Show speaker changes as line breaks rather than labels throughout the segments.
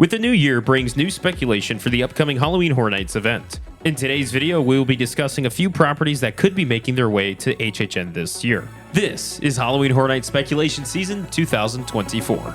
with the new year brings new speculation for the upcoming Halloween Horror Nights event. In today's video, we will be discussing a few properties that could be making their way to HHN this year. This is Halloween Horror Nights Speculation Season 2024.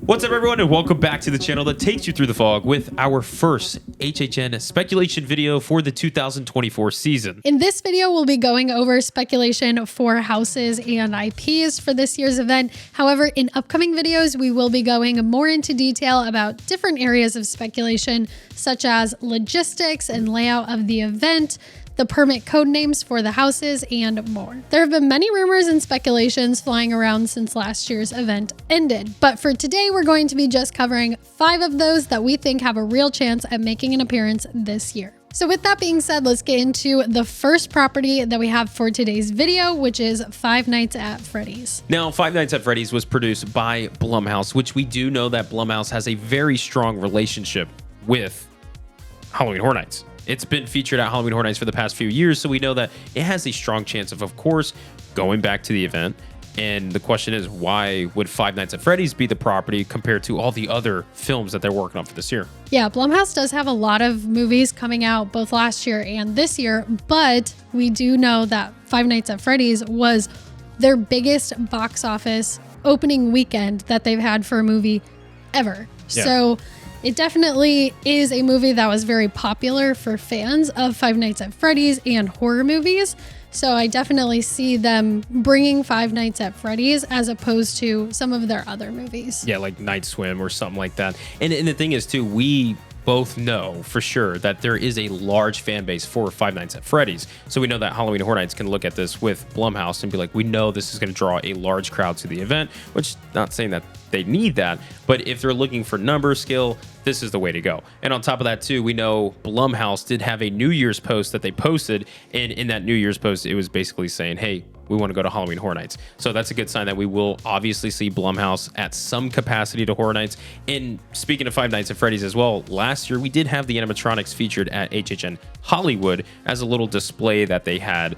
What's up, everyone, and welcome back to the channel that takes you through the fog with our first HHN speculation video for the 2024 season.
In this video, we'll be going over speculation for houses and IPs for this year's event. However, in upcoming videos, we will be going more into detail about different areas of speculation, such as logistics and layout of the event, the permit code names for the houses, and more. There have been many rumors and speculations flying around since last year's event ended, but for today we're going to be just covering 5 of those that we think have a real chance at making an appearance this year. So with that being said, let's get into the first property that we have for today's video, which is Five Nights at Freddy's.
Now, Five Nights at Freddy's was produced by Blumhouse, which we do know that Blumhouse has a very strong relationship with Halloween Horror Nights. It's been featured at Halloween Horror Nights for the past few years, so we know that it has a strong chance of course, going back to the event. And the question is, why would Five Nights at Freddy's be the property compared to all the other films that they're working on for this year?
Yeah, Blumhouse does have a lot of movies coming out both last year and this year, but we do know that Five Nights at Freddy's was their biggest box office opening weekend that they've had for a movie ever. Yeah. So it definitely is a movie that was very popular for fans of Five Nights at Freddy's and horror movies. So I definitely see them bringing Five Nights at Freddy's as opposed to some of their other movies.
Yeah, like Night Swim or something like that. And the thing is, too, we both know for sure that there is a large fan base for Five Nights at Freddy's. So we know that Halloween Horror Nights can look at this with Blumhouse and be like, we know this is going to draw a large crowd to the event, which not saying that they need that, but if they're looking for number skill, this is the way to go. And on top of that too, we know Blumhouse did have a New Year's post that they posted, and in that New Year's post, it was basically saying, hey, we want to go to Halloween Horror Nights. So that's a good sign that we will obviously see Blumhouse at some capacity to Horror Nights. And speaking of Five Nights at Freddy's as well, last year we did have the animatronics featured at HHN Hollywood as a little display that they had.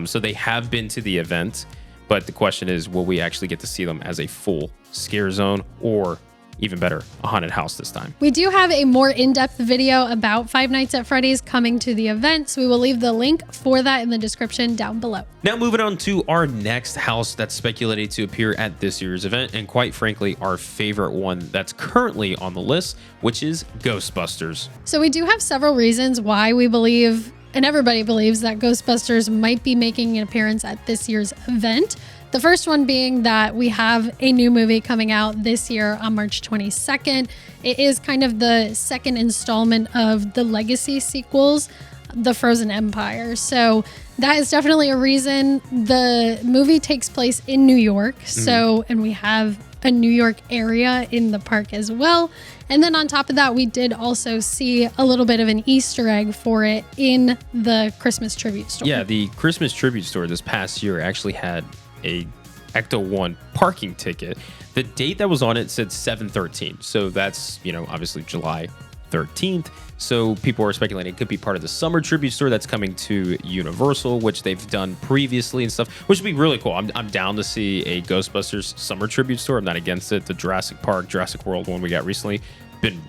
So they have been to the event, but the question is, will we actually get to see them as a full scare zone, or even better, a haunted house this time?
We do have a more in-depth video about Five Nights at Freddy's coming to the event, so we will leave the link for that in the description down below.
Now moving on to our next house that's speculated to appear at this year's event, and quite frankly, our favorite one that's currently on the list, which is Ghostbusters.
So we do have several reasons why we believe, and everybody believes, that Ghostbusters might be making an appearance at this year's event. The first one being that we have a new movie coming out this year on March 22nd. It is kind of the second installment of the Legacy sequels, The Frozen Empire. So that is definitely a reason. The movie takes place in New York. And we have a New York area in the park as well. And then on top of that, we did also see a little bit of an Easter egg for it in the Christmas tribute store.
Yeah, the Christmas tribute store this past year actually had a Ecto 1 parking ticket. The date that was on it said 7/13. So that's, obviously July 13th. So people are speculating it could be part of the summer tribute store that's coming to Universal, which they've done previously and stuff, which would be really cool. I'm down to see a Ghostbusters summer tribute store. I'm not against it. The Jurassic Park, Jurassic World one we got recently, been,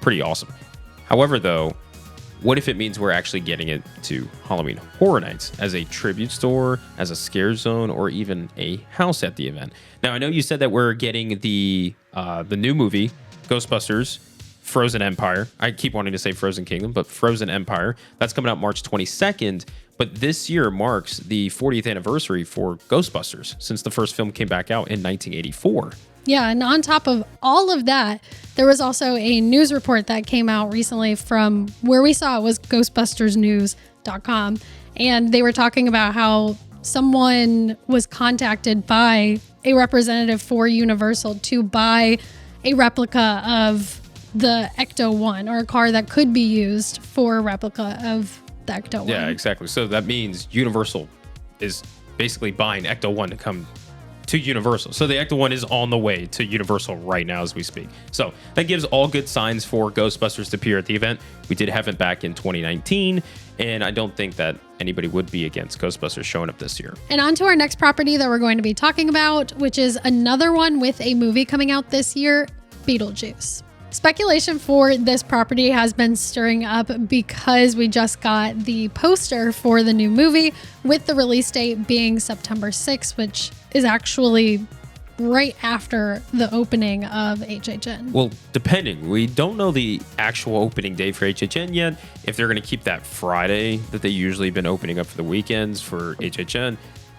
pretty awesome. However, though, what if it means we're actually getting it to Halloween Horror Nights as a tribute store, as a scare zone, or even a house at the event? Now, I know you said that we're getting the new movie, Ghostbusters Frozen Empire. I keep wanting to say Frozen Kingdom, but Frozen Empire. That's coming out March 22nd. But this year marks the 40th anniversary for Ghostbusters since the first film came back out in 1984.
Yeah, and on top of all of that, there was also a news report that came out recently from where we saw it was ghostbustersnews.com. And they were talking about how someone was contacted by a representative for Universal to buy a replica of the Ecto 1, or a car that could be used for a replica of the Ecto 1.
Yeah, exactly. So that means Universal is basically buying Ecto 1 to come to Universal. So the Ecto 1 is on the way to Universal right now as we speak. So that gives all good signs for Ghostbusters to appear at the event. We did have it back in 2019, and I don't think that anybody would be against Ghostbusters showing up this year.
And on to our next property that we're going to be talking about, which is another one with a movie coming out this year, Beetlejuice. Speculation for this property has been stirring up because we just got the poster for the new movie with the release date being September 6th, which is actually right after the opening of HHN.
Well, depending. We don't know the actual opening date for HHN yet. If they're going to keep that Friday that they usually been opening up for the weekends for HHN,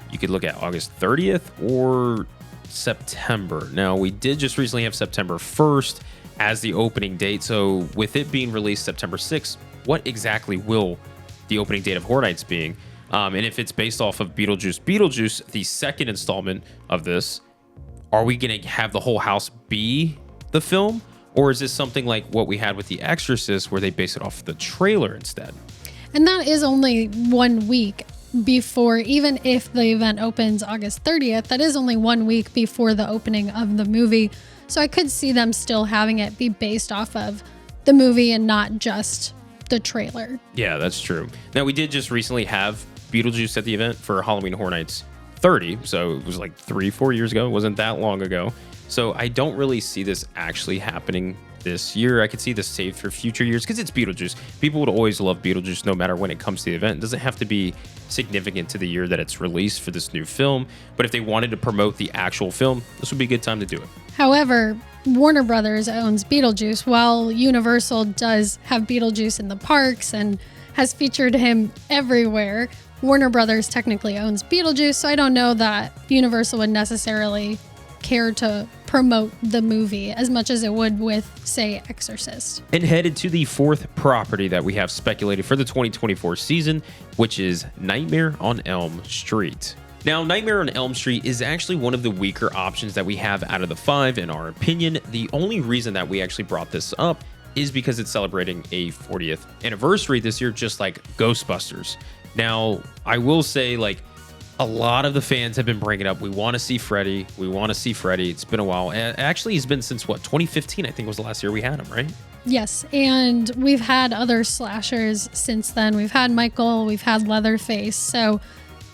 you could look at August 30th or September. Now, we did just recently have September 1st as the opening date. So with it being released September 6th, what exactly will the opening date of Horror Nights being? And if it's based off of Beetlejuice, the second installment of this, are we going to have the whole house be the film? Or is this something like what we had with The Exorcist where they base it off the trailer instead?
And that is only 1 week before, even if the event opens August 30th, that is only 1 week before the opening of the movie. So I could see them still having it be based off of the movie and not just the trailer.
Yeah, that's true. Now, we did just recently have Beetlejuice at the event for Halloween Horror Nights 30. So it was like 3-4 years ago. It wasn't that long ago. So I don't really see this actually happening this year. I could see this saved for future years because it's Beetlejuice. People would always love Beetlejuice no matter when it comes to the event. It doesn't have to be significant to the year that it's released for this new film. But if they wanted to promote the actual film, this would be a good time to do it.
However, Warner Brothers owns Beetlejuice, while Universal does have Beetlejuice in the parks and has featured him everywhere. Warner Brothers technically owns Beetlejuice, so I don't know that Universal would necessarily care to promote the movie as much as it would with, say, Exorcist.
And headed to the fourth property that we have speculated for the 2024 season, which is Nightmare on Elm Street. Now, Nightmare on Elm Street is actually one of the weaker options that we have out of the 5, in our opinion. The only reason that we actually brought this up is because it's celebrating a 40th anniversary this year, just like Ghostbusters. Now, I will say, like, a lot of the fans have been bringing up, we want to see Freddy. We want to see Freddy. It's been a while. Actually, he's been since, what, 2015, I think was the last year we had him, right?
Yes, and we've had other slashers since then. We've had Michael, we've had Leatherface. So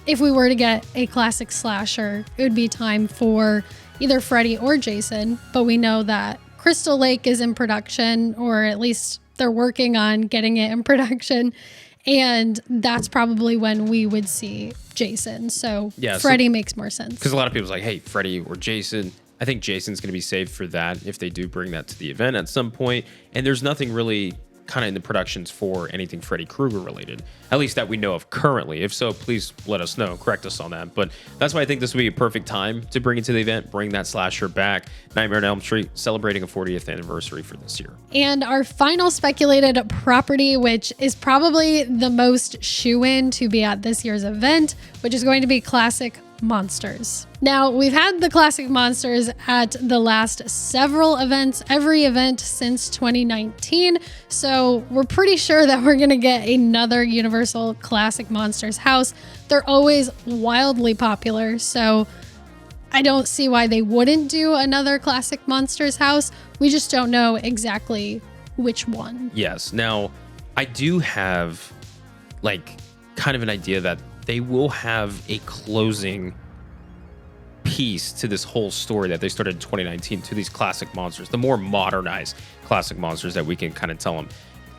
if we were to get a classic slasher, it would be time for either Freddy or Jason. But we know that Crystal Lake is in production, or at least they're working on getting it in production. And that's probably when we would see Jason. So yeah, Freddy makes more sense.
Because a lot of people's like, hey, Freddy or Jason. I think Jason's going to be saved for that if they do bring that to the event at some point. And there's nothing really kind of in the productions for anything Freddy Krueger related, at least that we know of currently. If so, please let us know, correct us on that. But that's why I think this would be a perfect time to bring it to the event, bring that slasher back. Nightmare on Elm Street celebrating a 40th anniversary for this year.
And our final speculated property, which is probably the most shoe-in to be at this year's event, which is going to be Classic Monsters. Now, we've had the Classic Monsters at the last several events, every event since 2019. So we're pretty sure that we're going to get another Universal Classic Monsters house. They're always wildly popular, so I don't see why they wouldn't do another Classic Monsters house. We just don't know exactly which one.
Yes. Now, I do have like kind of an idea that they will have a closing piece to this whole story that they started in 2019 to these classic monsters, the more modernized classic monsters that we can kind of tell them.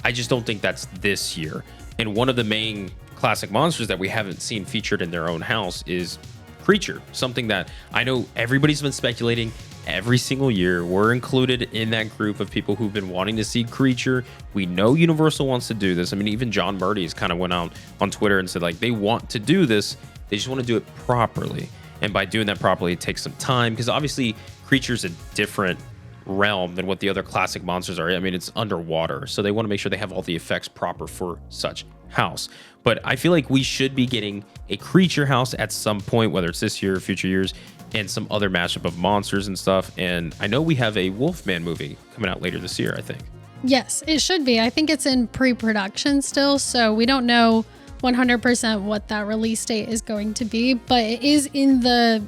I just don't think that's this year. And one of the main classic monsters that we haven't seen featured in their own house is Creature, something that I know everybody's been speculating every single year. We're included in that group of people who've been wanting to see Creature. We know Universal wants to do this. I mean, even John Murdy's kind of went out on Twitter and said, like, they want to do this. They just want to do it properly. And by doing that properly, it takes some time, because obviously Creature's a different realm than what the other classic monsters are. I mean, it's underwater, so they want to make sure they have all the effects proper for such house. But I feel like we should be getting a Creature house at some point, whether it's this year or future years, and some other mashup of monsters and stuff. And I know we have a Wolfman movie coming out later this year, I think.
Yes, it should be. I think it's in pre-production still, so we don't know 100% what that release date is going to be, but it is in the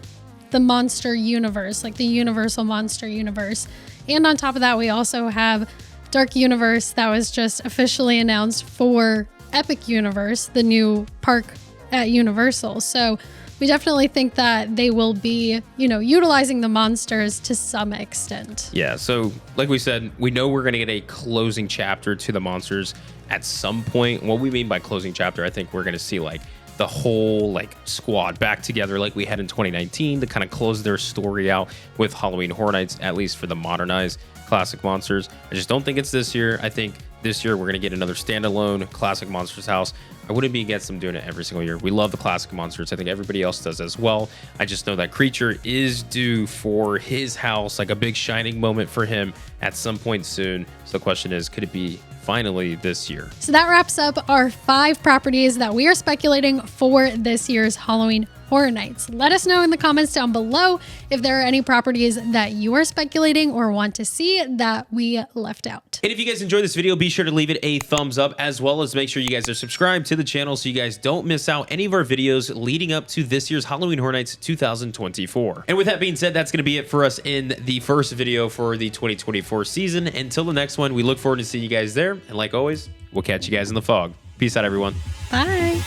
the monster universe, like the Universal Monster Universe. And on top of that, we also have Dark Universe that was just officially announced for Epic Universe, the new park at Universal. So we definitely think that they will be, utilizing the monsters to some extent.
Yeah, so like we said, we know we're going to get a closing chapter to the monsters at some point. What we mean by closing chapter, I think we're going to see like the whole like squad back together like we had in 2019 to kind of close their story out with Halloween Horror Nights, at least for the modernized classic monsters. I just don't think it's this year. I think this year we're going to get another standalone classic monsters house. I wouldn't be against them doing it every single year. We love the classic monsters. I think everybody else does as well. I just know that Creature is due for his house, like a big shining moment for him at some point soon. So the question is, could it be finally this year?
So that wraps up our 5 properties that we are speculating for this year's Halloween Horror Nights. Let us know in the comments down below if there are any properties that you are speculating or want to see that we left out.
And if you guys enjoyed this video, be sure to leave it a thumbs up, as well as make sure you guys are subscribed to the channel so you guys don't miss out any of our videos leading up to this year's Halloween Horror Nights 2024. And with that being said, that's going to be it for us in the first video for the 2024 season. Until the next one, we look forward to seeing you guys there. And like always, we'll catch you guys in the fog. Peace out, everyone.
Bye.